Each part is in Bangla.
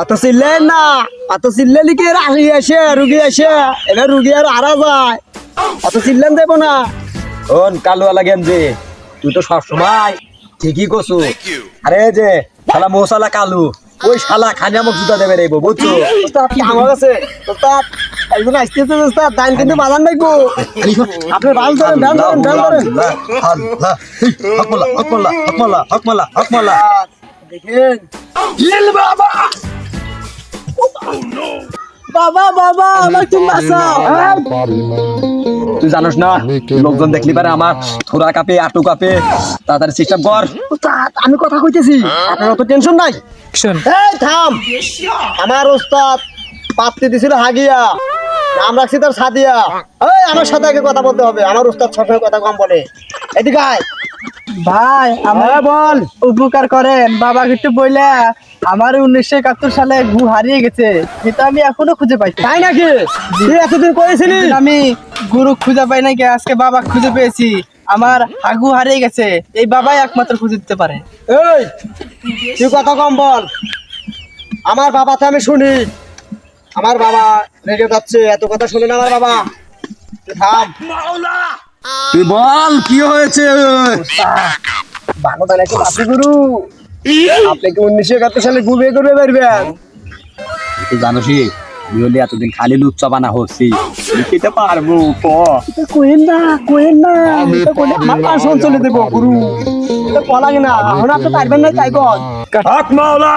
অত চিল্লেন না, অত চিল্লেলি কি রুগী আসে এবার রুগী আর হারা যায়, অত চিল্লেন দেবো না। শোন কালুয়ালা গেঞ্জি, তুই তো সবসময় ঠিকই কছু। আরে যে শালা মশালা কালু, ওই শালা খানি আমাকে জুতা দেবে রে বুঝছো। ওস্তাদ কি আমার কাছে ওস্তাদ একজন আসতেছে ওস্তাদ, দান কিন্তু বাজান নাই গো। আপনি বাল ধরেন, ডান ধরেন, ডান ধরেন। হকমালা হকমালা হকমালা হকমালা হকমালা দেখেন ইল বাবা, বাবা বাবা আমার তুমি বাঁচাও। তুই জানোস না লোকজন দেখলি পারে আমার থোড়া কাঁপে, আটু কাঁপে, তাড়াতাড়ি সিস্টেম কর। ওস্তাদ আমি কথা কইতেছি, আপনার অত টেনশন নাই। এই থাম, আমার ওস্তাদ পাত্তি দিছিল হাগিয়া, নাম রাখছি তার সাদিয়া। এই আমার সাথে আগে কথা বলতে হবে, আমার ওস্তাদ সবসময় কথা কম বলে। এদিকে আয় ভাই আমার বল। উপকার করেন, বাবা একটু বইলা আমার 1971 সালে গু হারিয়ে গেছে, এটা আমি এখনো খুঁজে পাইছি। তাই নাকি? তুই এতদিন করেছিলি? আমি গুরু খুঁজে পাই নাই, আজকে বাবা খুঁজে পেয়েছি। আমার হাগু হারিয়ে গেছে, এই বাবাই একমাত্র খুঁজে দিতে পারে। এই তুই কথা কম বল, আমার বাবা তো আমি শুনি, আমার বাবা রেগে যাচ্ছে, এত কথা শুনে না আমার বাবা। তুই থাম, তুই বল কি হয়েছে। ভালো তাহলে একটু বাসি গুরু, আপনি কি 1971 সালে ঘুমিয়ে করবে পারবেন? তুই জানোসই বিহলি এতদিন খালি লুচ্চা বানা হচ্ছি, লিখিতে পারবো ক কোয়েন না, কোয়েন না, এটা কোয়েন আমার পাশন চলে দেবো গুরু, এটা কলাগে না, এখন আপনি পারবেন না তাই কর। হক মাওলা,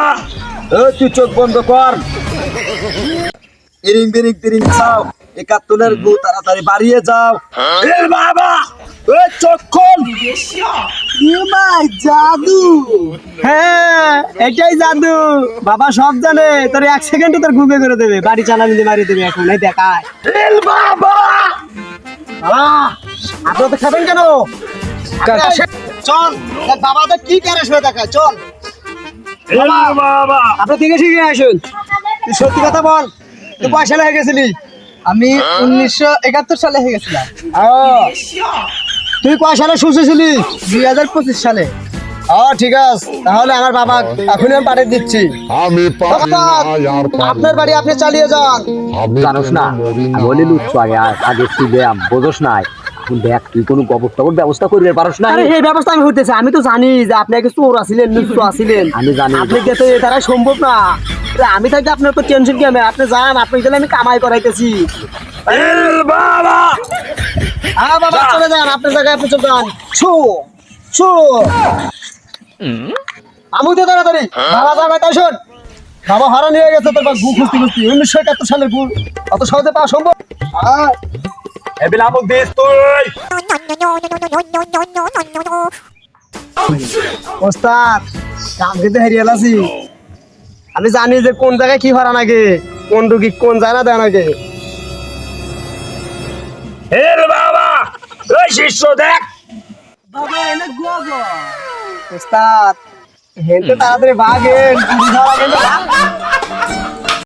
তুই চোখ বন্ধ কর, ইরিং বিরিং তিরিং চাও, 71-এর গু তাড়াতাড়ি বাড়িয়ে যাও। এ বাবা ওই চোখ খোল। জাদু, হ্যাঁ এটাই জাদু, বাবা সব জানে, তোর 1 সেকেন্ডে তোর ঘুমিয়ে করে দেবে, বাড়ি চালানি দিয়ে মারিয়ে দেবে। এখন এই দেখায় বাবা, আপনার তো খাবেন কেন? চল বাবা তো কি ক্যারেশমে দেখায়, চল বাবা আপনি দিকে শিখে আসুন। তুই সত্যি কথা বল, তুই পয়সা লেগে গেছিলি? আমি 1971 সালে হয়ে গেছিলাম। তুই কয় সালে শুষেছিলি? 2025 সালে। ঠিক আছে, তাহলে আমার বাবা এখন আমি পাঠিয়ে দিচ্ছি। আপনার বাড়ি আপনি চালিয়ে যান। জানোস না বলি লুচ্ছু আগে আগে তুই ব্যায়াম বোঝোস নাই, দেখ তুই কোনো ব্যবস্থা করবে পারস না। আরে এই ব্যবস্থা আমি হইতেছে, আমি তো জানি যে আপনি আগে চোর আছিলেন, লুচ্ছু আছিলেন, আমি জানি আপনি গেতে এ দ্বারা সম্ভব না। আমি থাকতে আপনার তো টেনশন কি, আপনি যান, আপনি গেলে আমি কামাই করাইতেছি। বাবা হ্যাঁ বাবা চলে যান, আপনার জায়গায় আপনি চলে যান। ছু ছু আমু দে তাড়াতাড়ি, বাবা যাবে তাই শোন, বাবা হারান হয়ে গেছে, তোর গু খুঁজতে খুঁজতে 1971 সালের গু অত সহজে পাওয়া সম্ভব? এবিল আমুক দিস তুই। ওস্তাদ কাম কিন্তু হেরিয়ে আছি, আমি জানি যে কোন জায়গায় কি হারান আগে, কোন রুগী কোন জায়গা দেন আগে। বাবা ওই শিষ্য দেখ, বাবা এনে গোগো ওস্তাদ হেলতে তাড়াতাড়ি ভাগেন,